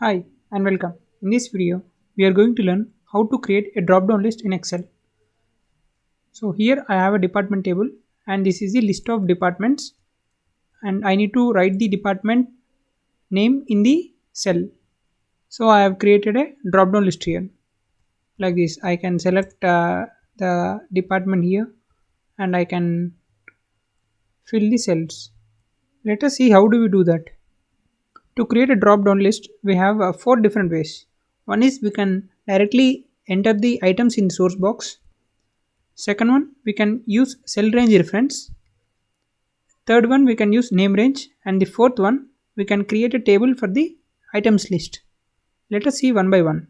Hi and welcome. In this video, we are going to learn how to create a drop-down list in Excel. So here I have a department table and this is the list of departments and I need to write the department name in the cell. So I have created a drop-down list here like this. I can select the department here and I can fill the cells. Let us see how do we do that. To create a drop down list, we have four different ways. One is we can directly enter the items in source box. Second one, we can use cell range reference. Third one, we can use name range. And the fourth one, we can create a table for the items list. Let us see one by one.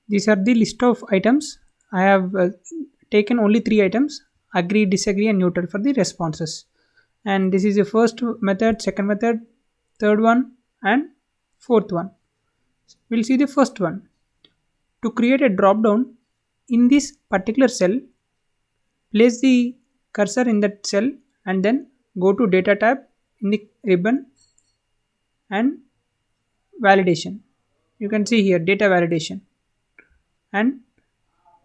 These are the list of items. I have taken only three items: agree, disagree, and neutral for the responses. And this is the first method, second method, third one, and fourth one. We'll see the first one. To create a drop down in this particular cell, place the cursor in that cell and then go to data tab in the ribbon and validation. You can see here data validation, and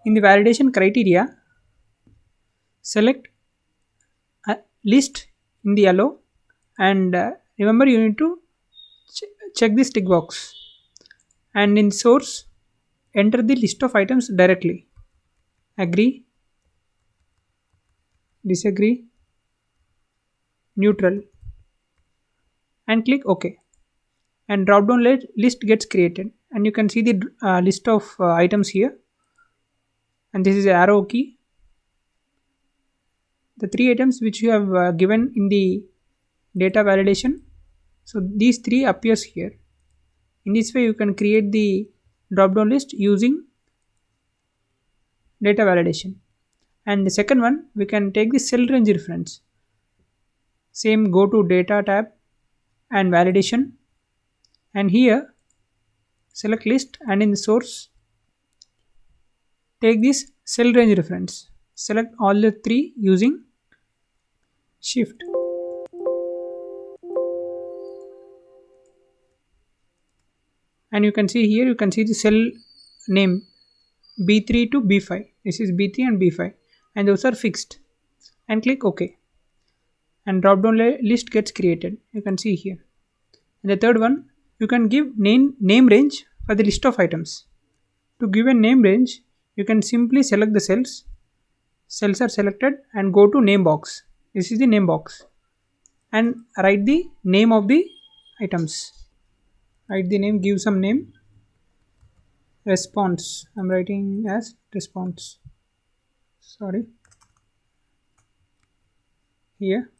in the validation criteria select a list in the yellow, and remember you need to check this tick box, and in source enter the list of items directly: agree, disagree, neutral, and click OK, and drop down list gets created, and you can see the list of items here, and this is the arrow key. The three items which you have given in the data validation, so these three appears here. In this way you can create the drop down list using data validation. And the second one, we can take the cell range reference. Same, go to data tab and validation, and here select list, and in the source take this cell range reference. Select all the three using shift, and you can see here, you can see the cell name B3 to B5. This is B3 and B5, and those are fixed, and click OK, and drop down list gets created. You can see here. And the third one, you can give name range for the list of items. To give a name range, you can simply select the cells are selected, and go to name box. This is the name box, and write the name of the items. Write the name, give some name. Response, I'm writing as response, sorry, here.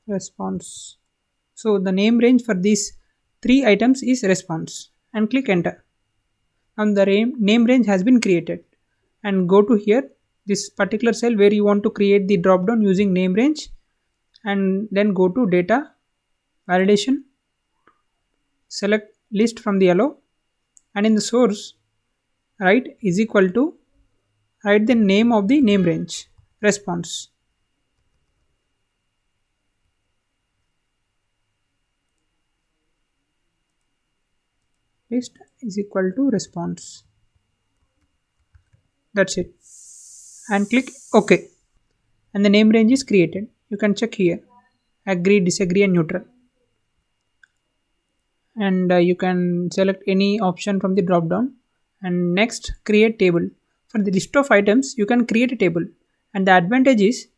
Response. So the name range for these three items is response, and click enter. And the name range has been created, and go to here, this particular cell where you want to create the drop down using name range, and then go to data validation, select list from the yellow, and in the source write is equal to, write the name of the name range, response. List is equal to response. That's it, and click OK, and the name range is created. You can check here, agree, disagree, and neutral, and you can select any option from the drop down. And next, create table. For the list of items, you can create a table, and the advantage is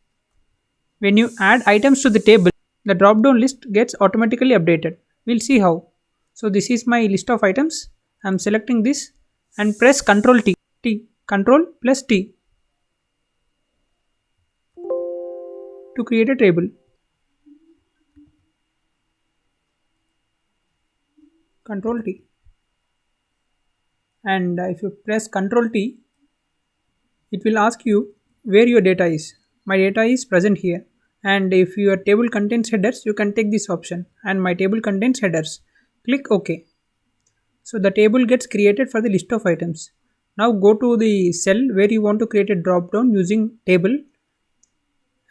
when you add items to the table, the drop down list gets automatically updated. We'll see how. So this is my list of items. I'm selecting this and press Ctrl T, Ctrl plus T to create a table. Ctrl T, and if you press Ctrl T, it will ask you where your data is. My data is present here, and if your table contains headers, you can take this option, and my table contains headers. Click OK. So the table gets created for the list of items. Now go to the cell where you want to create a drop down using table,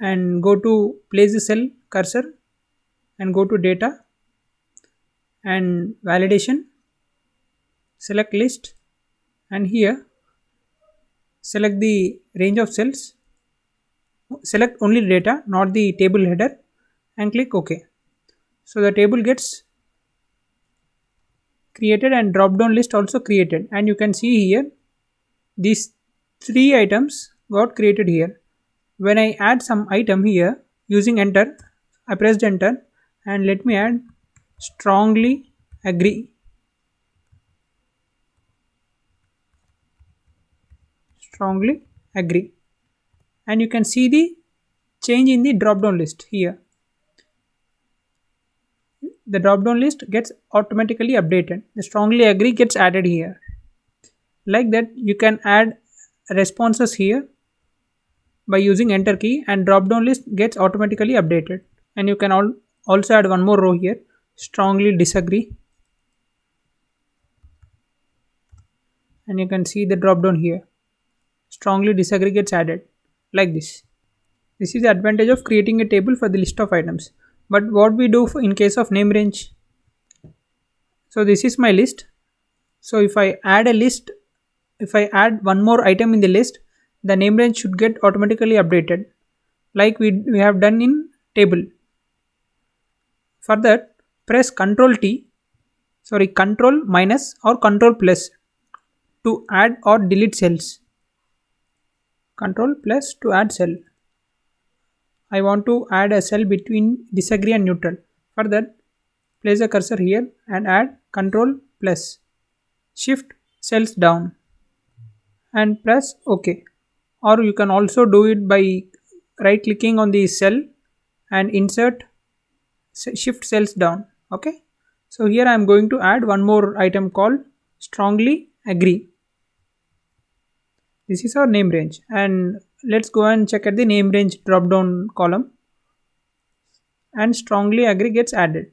and go to place the cell cursor and go to data and validation, select list, and here select the range of cells, select only data, not the table header, and click OK. So the table gets created and drop down list also created, and you can see here these 3 items got created here. When I add some item here using enter, I pressed enter, and let me add strongly agree. Strongly agree, and you can see the change in the drop down list here. The drop down list gets automatically updated. The strongly agree gets added here. Like that, you can add responses here by using enter key, and drop down list gets automatically updated. And you can also add one more row here, strongly disagree, and you can see the drop down here, strongly disagree gets added like this. This is the advantage of creating a table for the list of items. But what we do in case of name range? So this is my list. So if I add a list, if I add one more item in the list, the name range should get automatically updated, like we have done in table. For that, press Ctrl minus or Ctrl plus to add or delete cells. Ctrl plus to add cell. I want to add a cell between disagree and neutral. For that, place a cursor here and add Ctrl plus. Shift cells down and press OK. Or you can also do it by right clicking on the cell and insert, shift cells down. Okay. So here I am going to add one more item called strongly agree. This is our name range, and let's go and check at the name range drop down column, and strongly agree gets added.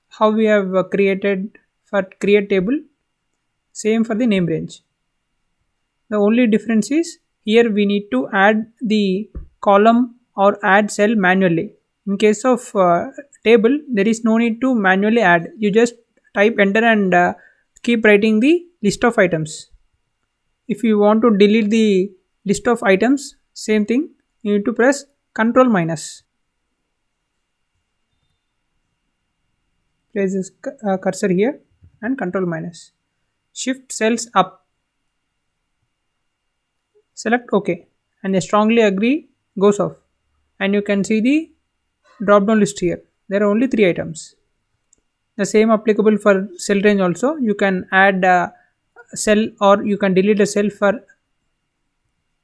How we have created for create table, same for the name range. The only difference is here we need to add the column or add cell manually. In case of table, there is no need to manually add. You just type enter and keep writing the list of items. If you want to delete the list of items, same thing, you need to press Ctrl minus. Place this cursor here and Ctrl minus. Shift cells up. Select OK, and the strongly agree goes off, and you can see the drop down list here. There are only 3 items. The same applicable for cell range also. You can add a cell or you can delete a cell for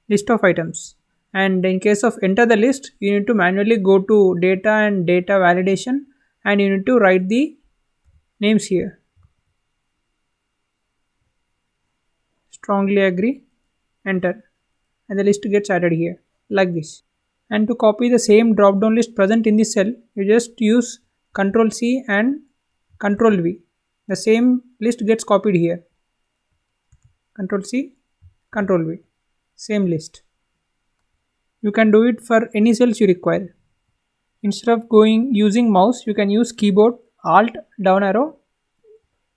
list of items. And in case of enter the list, you need to manually go to data and data validation, and you need to write the names here. Strongly agree, enter, and the list gets added here like this. And to copy the same drop down list present in the cell, you just use Ctrl C and Ctrl V. The same list gets copied here. Ctrl C, Ctrl V, same list. You can do it for any cells you require. Instead of using mouse, you can use keyboard Alt down arrow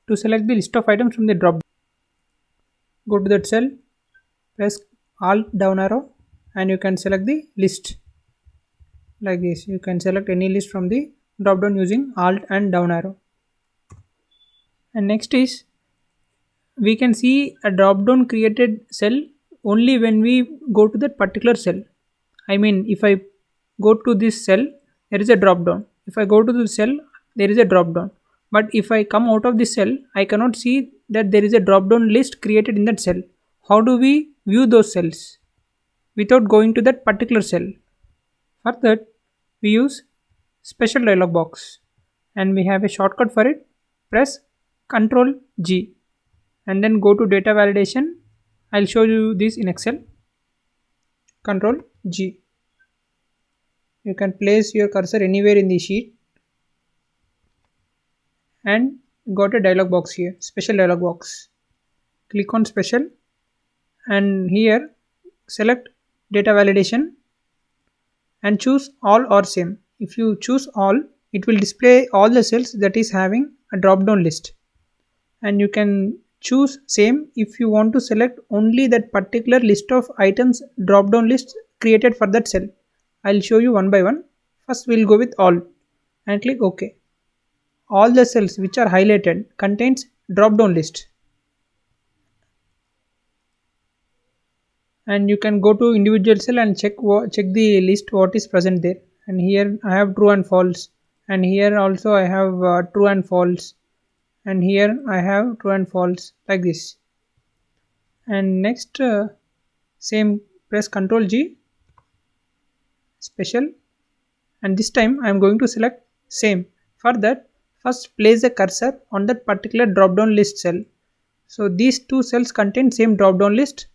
to select the list of items from the drop down. Go to that cell, press Alt down arrow, and you can select the list like this. You can select any list from the drop down using Alt and down arrow. And next is, we can see a drop down created cell only when we go to that particular cell. I mean, if I go to this cell, there is a drop down. If I go to the cell, there is a drop down. But if I come out of this cell, I cannot see that there is a drop down list created in that cell. How do we view those cells without going to that particular cell? For that, we use special dialog box, and we have a shortcut for it. Press Ctrl G and then go to data validation. I'll show you this in Excel. Ctrl G. You can place your cursor anywhere in the sheet and got a dialog box here, special dialog box. Click on special, and here select data validation and choose all or same. If you choose all, it will display all the cells that is having a drop down list, and you can choose same if you want to select only that particular list of items drop down list created for that cell. I'll show you one by one. First we'll go with all and click OK. All the cells which are highlighted contains drop down list, and you can go to individual cell and check the list what is present there. And here I have true and false, and here also I have true and false, and here I have true and false, like this. And next same, press Ctrl G, special, and this time I am going to select same. For that, first place the cursor on that particular drop down list cell. So these two cells contain same drop down list,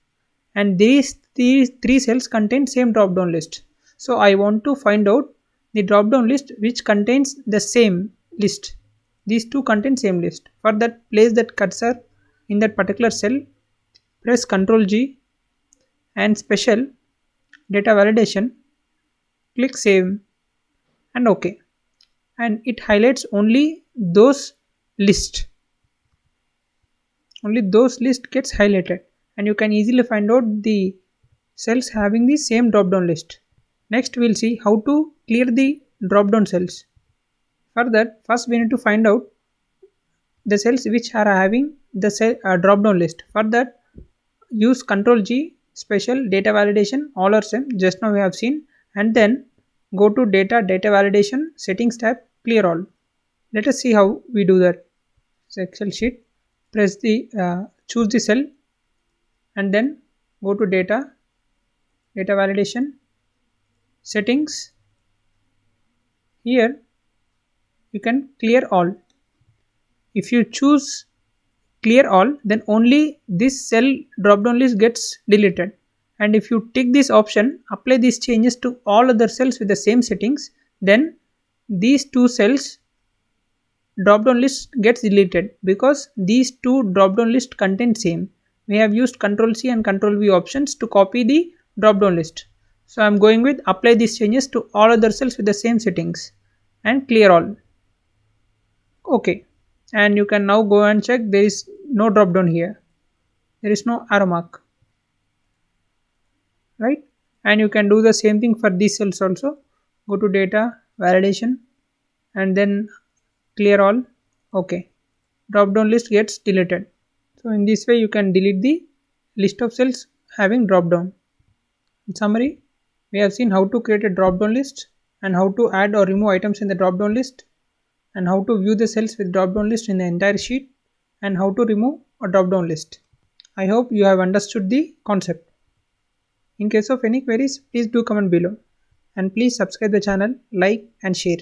and these three cells contain same drop down list. So I want to find out the drop down list which contains the same list. These two contain same list. For that, place that cursor in that particular cell, press Ctrl G, and special, data validation, click save and OK, and it highlights only those list. Only those list gets highlighted, and you can easily find out the cells having the same drop down list. Next we'll see how to clear the drop down cells. For that, first we need to find out the cells which are having the cell drop down list. For that, use Ctrl G, special, data validation, all are same, just now we have seen, and then go to data validation, settings tab, clear all. Let us see how we do that. Excel sheet, press the choose the cell, and then go to data validation, settings. Here you can clear all. If you choose clear all, then only this cell drop down list gets deleted. And if you tick this option, apply these changes to all other cells with the same settings, then these two cells drop down list gets deleted, because these two drop down list contain same. We have used Ctrl C and Ctrl V options to copy the drop down list. So I am going with apply these changes to all other cells with the same settings and clear all. OK, and you can now go and check there is no drop down here. There is no arrow mark, right? And you can do the same thing for these cells also. Go to data validation and then clear all. OK, drop down list gets deleted. So in this way you can delete the list of cells having drop down. In summary, we have seen how to create a drop down list, and how to add or remove items in the drop down list, and how to view the cells with drop down list in the entire sheet, and how to remove a drop down list. I hope you have understood the concept. In case of any queries, please do comment below, and please subscribe the channel, like and share.